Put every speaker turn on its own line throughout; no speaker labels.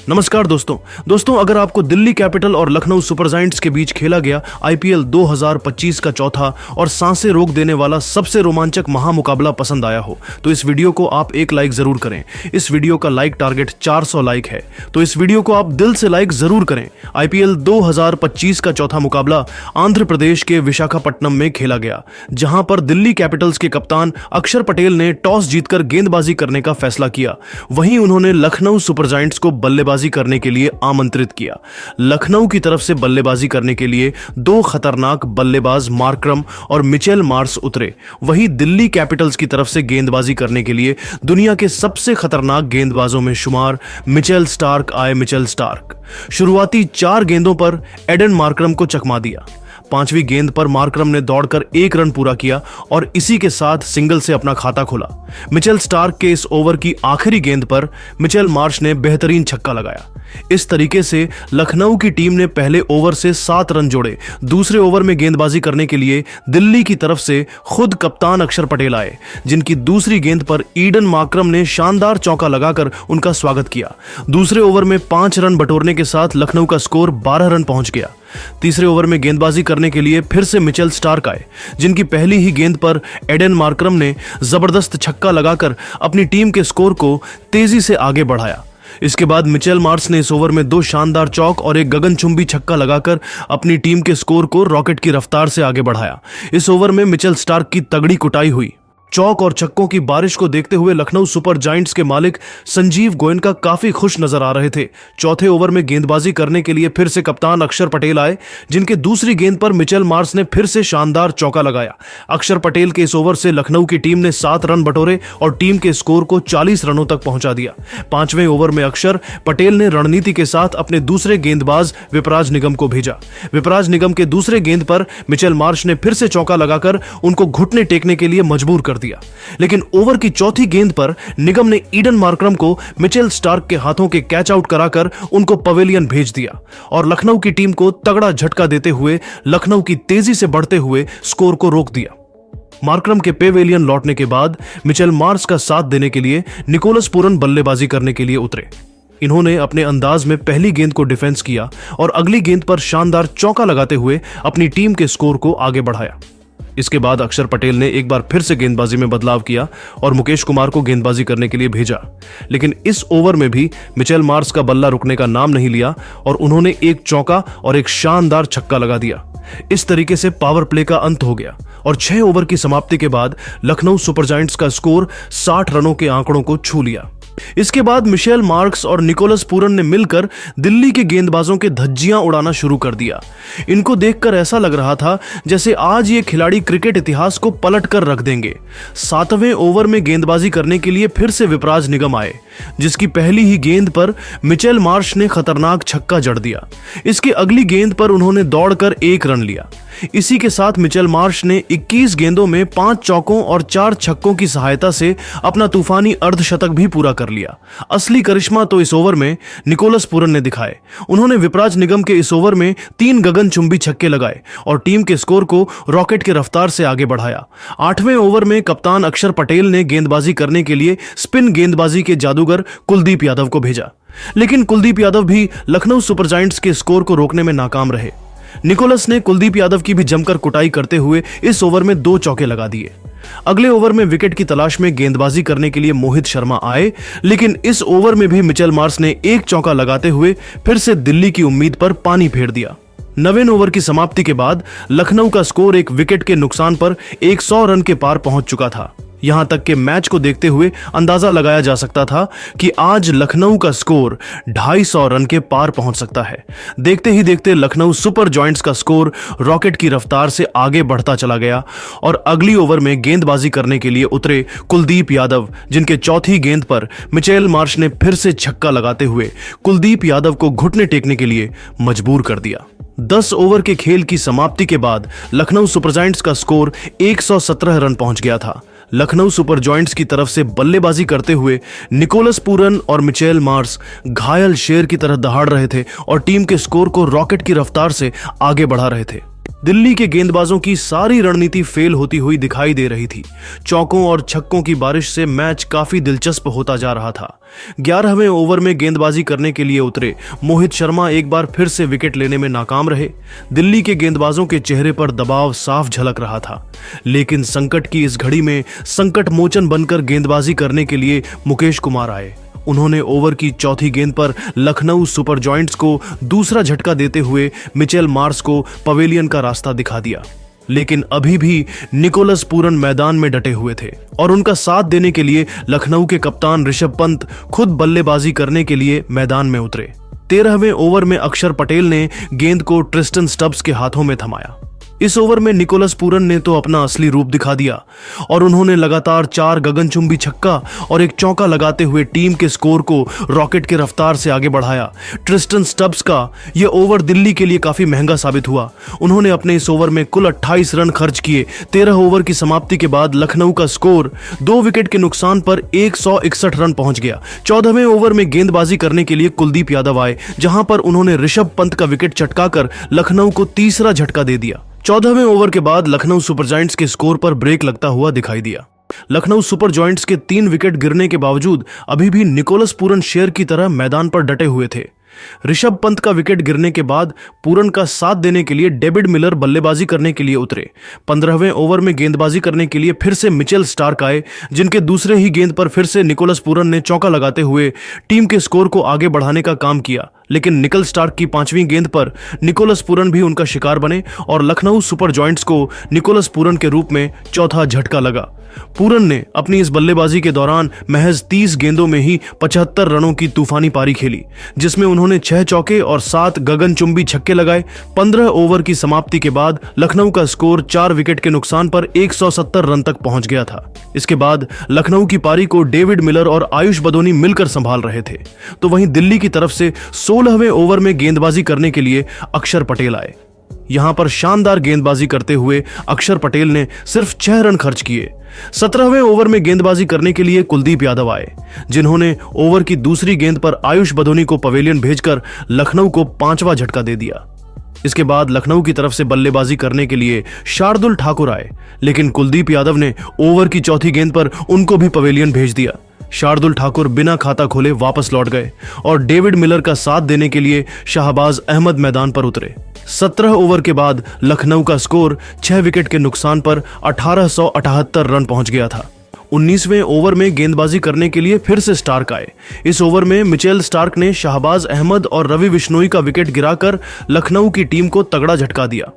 नमस्कार दोस्तों अगर आपको दिल्ली कैपिटल और लखनऊ सुपर जायंट्स के बीच खेला गया आईपीएल 2025 का चौथा और सांसें रोक देने वाला सबसे रोमांचक महामुकाबला पसंद आया हो तो इस वीडियो को आप एक लाइक जरूर करें। इस वीडियो का लाइक टारगेट 400 लाइक है, तो इस वीडियो को आप दिल से लाइक जरूर करें। आईपीएल 2025 का चौथा मुकाबला आंध्र प्रदेश के विशाखापट्टनम में खेला गया, जहां पर दिल्ली कैपिटल्स के कप्तान अक्षर पटेल ने टॉस जीतकर गेंदबाजी करने का फैसला किया। वहीं उन्होंने लखनऊ सुपर जायंट्स को बल्लेबाजी करने के लिए आमंत्रित किया। लखनऊ की तरफ से बल्लेबाजी करने के लिए दो खतरनाक बल्लेबाज मार्करम और मिचेल मार्श उतरे। वहीं दिल्ली कैपिटल्स की तरफ से गेंदबाजी करने के लिए दुनिया के सबसे खतरनाक गेंदबाजों में शुमार मिचेल स्टार्क आए। मिचेल स्टार्क शुरुआती 4 गेंदों पर एडन मार्करम को चकमा दिया। 5वीं गेंद पर मार्करम ने दौड़कर 1 रन पूरा किया और इसी के साथ सिंगल से अपना खाता खोला। मिचेल स्टार्क के इस ओवर की आखिरी गेंद पर मिचेल मार्श ने बेहतरीन छक्का लगाया। इस तरीके से लखनऊ की टीम ने पहले ओवर से 7 रन जोड़े। दूसरे ओवर में गेंदबाजी करने के लिए दिल्ली की तरफ से खुद कप्तान अक्षर पटेल आए, जिनकी दूसरी गेंद पर ईडन मार्करम ने शानदार चौका लगाकर उनका स्वागत किया। दूसरे ओवर में 5 रन बटोरने के साथ लखनऊ का स्कोर 12 रन पहुंच गया। तीसरे ओवर में गेंदबाजी करने के लिए फिर से मिचेल स्टार्क आए, जिनकी पहली ही गेंद पर एडन मार्करम ने जबरदस्त छक्का लगाकर अपनी टीम के स्कोर को तेजी से आगे बढ़ाया। इसके बाद मिचेल मार्श ने इस ओवर में 2 शानदार चौक और एक गगनचुंबी छक्का लगाकर अपनी टीम के स्कोर को रॉकेट की रफ्तार से आगे बढ़ाया। इस ओवर में मिचेल स्टार्क की तगड़ी कुटाई हुई। चौक और छक्कों की बारिश को देखते हुए लखनऊ सुपर जायंट्स के मालिक संजीव गोयनका काफी खुश नजर आ रहे थे। चौथे ओवर में गेंदबाजी करने के लिए फिर से कप्तान अक्षर पटेल आए, जिनके दूसरी गेंद पर मिचेल मार्श ने फिर से शानदार चौका लगाया। अक्षर पटेल के इस ओवर से लखनऊ की टीम ने 7 रन बटोरे और टीम के स्कोर को 40 रनों तक पहुंचा दिया। 5वें ओवर में अक्षर पटेल ने रणनीति के साथ अपने दूसरे गेंदबाज विपराज निगम को भेजा। विपराज निगम के दूसरे गेंद पर मिचेल मार्श ने फिर से चौका लगाकर उनको घुटने टेकने के लिए मजबूर कर दिया। लेकिन ओवर की चौथी गेंद पर निगम ने ईडन मार्करम को मिचेल स्टार्क के हाथों के कैच आउट कराकर उनको पवेलियन भेज दिया और लखनऊ की टीम को तगड़ा झटका देते हुए लखनऊ की तेजी से बढ़ते हुए स्कोर को रोक दिया। मार्करम के पेवेलियन लौटने के बाद मिचेल मार्श का साथ देने के लिए निकोलस पूरन बल्लेबाजी करने के लिए उतरे। इन्होंने अपने अंदाज में पहली गेंद को डिफेंस किया और अगली गेंद पर शानदार चौका लगाते हुए अपनी टीम के स्कोर को आगे बढ़ाया। इसके बाद अक्षर पटेल ने एक बार फिर से गेंदबाजी में बदलाव किया और मुकेश कुमार को गेंदबाजी करने के लिए भेजा। लेकिन इस ओवर में भी मिचेल मार्श का बल्ला रुकने का नाम नहीं लिया और उन्होंने एक चौका और एक शानदार छक्का लगा दिया। इस तरीके से पावर प्ले का अंत हो गया और 6 ओवर की समाप्ति के बाद लखनऊ सुपर जायंट्स का स्कोर 60 रनों के आंकड़ों को छू लिया। इसके बाद मिचेल मार्श और निकोलस पूरन ने मिलकर दिल्ली के गेंदबाजों के धज्जियां उड़ाना शुरू कर दिया। इनको देखकर ऐसा लग रहा था जैसे आज ये खिलाड़ी क्रिकेट इतिहास को पलट कर रख देंगे। 7वें ओवर में गेंदबाजी करने के लिए फिर से विपराज निगम आए, जिसकी पहली ही गेंद पर मिचेल मार्श ने खतरनाक छक्का जड़ दिया। इसकी अगली गेंद पर उन्होंने दौड़कर 1 रन लिया। इसी के साथ मिचेल मार्श ने 21 गेंदों में 5 चौकों और 4 छक्कों की सहायता से अपना तूफानी अर्धशतक भी पूरा कर लिया। असली करिश्मा तो इस ओवर में निकोलस पूरन ने दिखाए। उन्होंने विपराज निगम के इस ओवर में 3 गगनचुंबी छक्के लगाए और टीम के स्कोर को रॉकेट की रफ्तार से आगे बढ़ाया। 8वें ओवर में कप्तान अक्षर पटेल ने गेंदबाजी करने के लिए स्पिन गेंदबाजी के जादूगर कुलदीप यादव को भेजा, लेकिन कुलदीप यादव भी लखनऊ सुपर जायंट्स के स्कोर को रोकने में नाकाम रहे। निकोलस ने कुलदीप यादव की भी जमकर कुटाई करते हुए इस ओवर में 2 चौके लगा दिए। अगले ओवर में विकेट की तलाश में गेंदबाजी करने के लिए मोहित शर्मा आए, लेकिन इस ओवर में भी मिचेल मार्श ने 1 चौका लगाते हुए फिर से दिल्ली की उम्मीद पर पानी फेर दिया। 9वें ओवर की समाप्ति के बाद लखनऊ का स्कोर एक विकेट के नुकसान पर 100 रन के पार पहुंच चुका था। यहां तक कि मैच को देखते हुए अंदाजा लगाया जा सकता था कि आज लखनऊ का स्कोर 250 रन के पार पहुंच सकता है। देखते ही देखते लखनऊ सुपर जायंट्स का स्कोर रॉकेट की रफ्तार से आगे बढ़ता चला गया और अगली ओवर में गेंदबाजी करने के लिए उतरे कुलदीप यादव, जिनके चौथी गेंद पर मिचेल मार्श ने फिर से छक्का लगाते हुए कुलदीप यादव को घुटने टेकने के लिए मजबूर कर दिया। 10 ओवर के खेल की समाप्ति के बाद लखनऊ सुपर जायंट्स का स्कोर 117 रन पहुंच गया था। लखनऊ सुपर जायंट्स की तरफ से बल्लेबाजी करते हुए निकोलस पूरन और मिचेल मार्श घायल शेर की तरह दहाड़ रहे थे और टीम के स्कोर को रॉकेट की रफ्तार से आगे बढ़ा रहे थे। दिल्ली के गेंदबाजों की सारी रणनीति फेल होती हुई दिखाई दे रही थी। चौकों और छक्कों की बारिश से मैच काफी दिलचस्प होता जा रहा था। 11वें ओवर में गेंदबाजी करने के लिए उतरे मोहित शर्मा एक बार फिर से विकेट लेने में नाकाम रहे। दिल्ली के गेंदबाजों के चेहरे पर दबाव साफ झलक रहा था, लेकिन संकट की इस घड़ी में संकट मोचन बनकर गेंदबाजी करने के लिए मुकेश कुमार आए। उन्होंने ओवर की चौथी गेंद पर लखनऊ सुपर जॉयंट्स को दूसरा झटका देते हुए मिचेल मार्श को पवेलियन का रास्ता दिखा दिया। लेकिन अभी भी निकोलस पूरन मैदान में डटे हुए थे और उनका साथ देने के लिए लखनऊ के कप्तान ऋषभ पंत खुद बल्लेबाजी करने के लिए मैदान में उतरे। 13वें ओवर में अक्षर पटेल ने गेंद को ट्रिस्टन स्टब्स के हाथों में थमाया। इस ओवर में निकोलस पूरन ने तो अपना असली रूप दिखा दिया और उन्होंने लगातार 4 गगनचुंबी छक्का और एक चौका लगाते हुए टीम के स्कोर को रॉकेट की रफ्तार से आगे बढ़ाया। ट्रिस्टन स्टब्स का यह ओवर दिल्ली के लिए काफी महंगा साबित हुआ। उन्होंने अपने इस ओवर में कुल 28 रन खर्च किए। 13 ओवर की समाप्ति के बाद लखनऊ का स्कोर 2 विकेट के नुकसान पर 161 रन पहुंच गया। 14वें ओवर में गेंदबाजी करने के लिए कुलदीप यादव आए, जहां पर उन्होंने ऋषभ पंत का विकेट चटकाकर लखनऊ को तीसरा झटका दे दिया। 14वें ओवर के बाद लखनऊ सुपर जायंट्स के स्कोर पर ब्रेक लगता हुआ दिखाई दिया। लखनऊ सुपर जायंट्स के 3 विकेट गिरने के बावजूद अभी भी निकोलस पूरन शेर की तरह मैदान पर डटे हुए थे। ऋषभ पंत का विकेट गिरने के बाद पूरन का साथ देने के लिए डेविड मिलर बल्लेबाजी करने के लिए उतरे। 15वें ओवर में गेंदबाजी करने के लिए फिर से मिचेल स्टार्क आए, जिनके दूसरे ही गेंद पर फिर से निकोलस पूरन ने चौका लगाते हुए टीम के स्कोर को आगे बढ़ाने का काम किया। लेकिन निकल स्टार्क की 5वीं गेंद पर निकोलस पूरन भी उनका शिकार बने और लखनऊ सुपर जॉयंट्स को निकोलस पूरन के रूप में चौथा झटका लगा। पूरन ने अपनी इस बल्लेबाजी के दौरान महज 30 गेंदों में ही 75 रनों की तूफानी पारी खेली, जिसमें उन्होंने 6 चौके और 7 गगनचुंबी छक्के लगाए। 15 ओवर की समाप्ति के बाद लखनऊ का स्कोर 4 विकेट के नुकसान पर 170 रन तक पहुंच गया था। इसके बाद लखनऊ की पारी को डेविड मिलर और आयुष बदोनी मिलकर संभाल रहे थे, तो वहीं दिल्ली की तरफ से 16वें ओवर में गेंदबाजी करने के लिए अक्षर पटेल आए। यहां पर शानदार गेंदबाजी करते हुए अक्षर पटेल ने सिर्फ 6 रन खर्च किए। 17वें ओवर में गेंदबाजी करने के लिए कुलदीप यादव आए, जिन्होंने ओवर की दूसरी गेंद पर आयुष बदोनी को पवेलियन भेजकर लखनऊ को 5वां झटका दे दिया। इसके बाद लखनऊ की तरफ से बल्लेबाजी करने के लिए शार्दुल ठाकुर आए, लेकिन कुलदीप यादव ने ओवर की चौथी गेंद पर उनको भी पवेलियन भेज दिया। शार्दुल ठाकुर बिना खाता खोले वापस लौट गए और डेविड मिलर का साथ देने के लिए शाहबाज अहमद मैदान पर उतरे। 17 ओवर के बाद लखनऊ का स्कोर 6 विकेट के नुकसान पर 1878 रन पहुंच गया था। 19वें ओवर में गेंदबाजी करने के लिए फिर से स्टार्क आए। इस ओवर में मिचेल स्टार्क ने शाहबाज अहमद और रवि बिश्नोई का विकेट गिराकर लखनऊ की टीम को तगड़ा झटका दिया।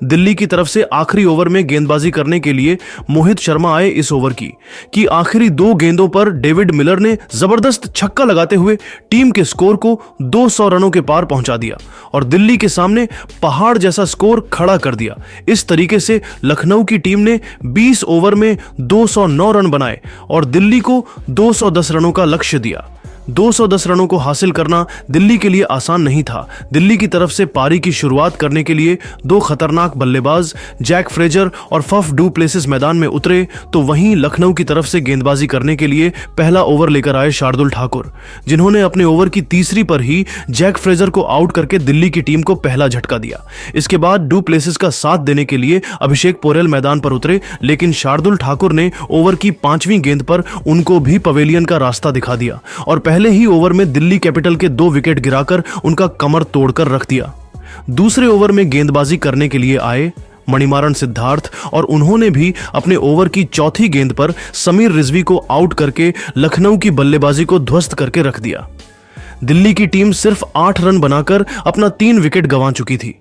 दिल्ली की तरफ से आखिरी ओवर में गेंदबाजी करने के लिए मोहित शर्मा आए। इस ओवर की आखिरी 2 गेंदों पर डेविड मिलर ने जबरदस्त छक्का लगाते हुए टीम के स्कोर को 200 रनों के पार पहुंचा दिया और दिल्ली के सामने पहाड़ जैसा स्कोर खड़ा कर दिया। इस तरीके से लखनऊ की टीम ने 20 ओवर में 209 रन बनाए और दिल्ली को 210 रनों का लक्ष्य दिया। 210 रनों को हासिल करना दिल्ली के लिए आसान नहीं था। दिल्ली की तरफ से पारी की शुरुआत करने के लिए 2 खतरनाक बल्लेबाज जैक फ्रेजर और फफ डू प्लेसिस मैदान में उतरे, तो वहीं लखनऊ की तरफ से गेंदबाजी करने के लिए पहला ओवर लेकर आए शार्दुल ठाकुर, जिन्होंने अपने ओवर की तीसरी पर ही जैक फ्रेजर को आउट करके दिल्ली की टीम को पहला झटका दिया। इसके बाद डू प्लेसिस का साथ देने के लिए अभिषेक पोरेल मैदान पर उतरे, लेकिन शार्दुल ठाकुर ने ओवर की 5वीं गेंद पर उनको भी पवेलियन का रास्ता दिखा दिया और पहले ही ओवर में दिल्ली कैपिटल के 2 विकेट गिराकर उनका कमर तोड़कर रख दिया। दूसरे ओवर में गेंदबाजी करने के लिए आए मणिमारन सिद्धार्थ और उन्होंने भी अपने ओवर की चौथी गेंद पर समीर रिजवी को आउट करके लखनऊ की बल्लेबाजी को ध्वस्त करके रख दिया। दिल्ली की टीम सिर्फ 8 रन बनाकर अपना 3 विकेट गंवा चुकी थी।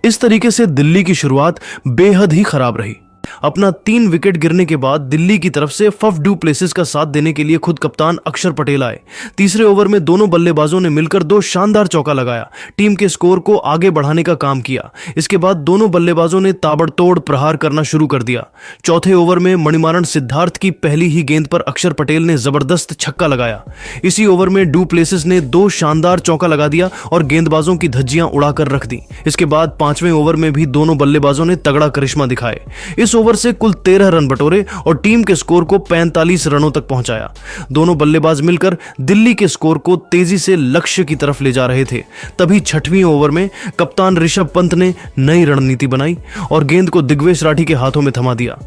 इस तरीके से दिल्ली की शुरुआत बेहद ही खराब रही। अपना 3 विकेट गिरने के बाद दिल्ली की तरफ से फफ डू प्लेसिस का साथ देने के लिए खुद कप्तान अक्षर पटेल आए। तीसरे ओवर में दोनों बल्लेबाजों ने मिलकर 2 शानदार चौका लगाया, टीम के स्कोर को आगे बढ़ाने का काम किया। इसके बाद दोनों बल्लेबाजों ने ताबड़तोड़ प्रहार करना शुरू कर दिया। चौथे ओवर में मणिमारन सिद्धार्थ की पहली ही गेंद पर अक्षर पटेल ने जबरदस्त छक्का लगाया। इसी ओवर में डू प्लेसिस ने 2 शानदार चौका लगा दिया और गेंदबाजों की धज्जियां उड़ाकर रख दी। इसके बाद 5वें ओवर में भी दोनों बल्लेबाजों ने तगड़ा करिश्मा दिखाए। इस ओवर से कुल 13 रन बटोरे और टीम के स्कोर को 45 रनों तक पहुंचाया। दोनों बल्लेबाज मिलकर दिल्ली के स्कोर को तेजी से लक्ष्य की तरफ ले जा रहे थे। तभी 6वें ओवर में कप्तान ऋषभ पंत ने नई रणनीति बनाई और गेंद को दिग्वेश राठी के हाथों में थमा दिया।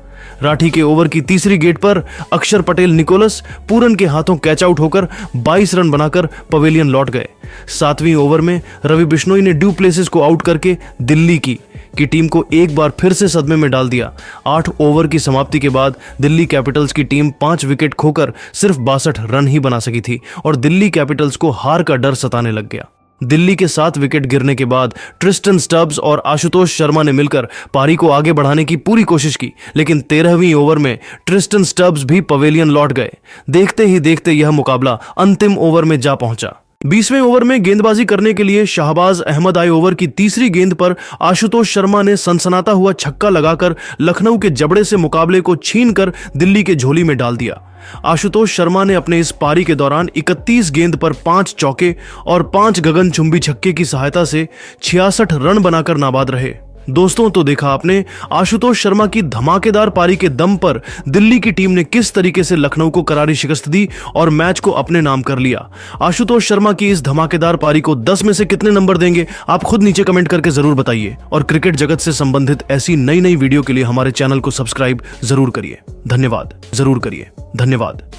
राठी के ओवर की तीसरी गेंद पर अक्षर पटेल निकोलस पूरन के हाथों कैच आउट होकर 22 रन बनाकर पवेलियन लौट गए। 7वीं ओवर में रवि बिश्नोई ने ड्यू प्लेसिस को आउट करके दिल्ली की टीम को एक बार फिर से सदमे में डाल दिया। 8 ओवर की समाप्ति के बाद दिल्ली कैपिटल्स की टीम 5 विकेट खोकर सिर्फ 62 रन ही बना सकी थी और दिल्ली कैपिटल्स को हार का डर सताने लग गया। दिल्ली के 7 विकेट गिरने के बाद ट्रिस्टन स्टब्स और आशुतोष शर्मा ने मिलकर पारी को आगे बढ़ाने की पूरी कोशिश की, लेकिन 13वीं ओवर में ट्रिस्टन स्टब्स भी पवेलियन लौट गए। देखते ही देखते यह मुकाबला अंतिम ओवर में जा पहुंचा। 20वें ओवर में गेंदबाजी करने के लिए शाहबाज अहमद आए। ओवर की तीसरी गेंद पर आशुतोष शर्मा ने सनसनाता हुआ छक्का लगाकर लखनऊ के जबड़े से मुकाबले को छीनकर दिल्ली के झोली में डाल दिया। आशुतोष शर्मा ने अपने इस पारी के दौरान 31 गेंद पर 5 चौके और 5 गगनचुंबी छक्के की सहायता से 66 रन बनाकर नाबाद रहे। दोस्तों, तो देखा आपने आशुतोष शर्मा की धमाकेदार पारी के दम पर दिल्ली की टीम ने किस तरीके से लखनऊ को करारी शिकस्त दी और मैच को अपने नाम कर लिया। आशुतोष शर्मा की इस धमाकेदार पारी को 10 में से कितने नंबर देंगे, आप खुद नीचे कमेंट करके जरूर बताइए और क्रिकेट जगत से संबंधित ऐसी नई वीडियो के लिए हमारे चैनल को सब्सक्राइब जरूर करिए। धन्यवाद। जरूर करिए। धन्यवाद।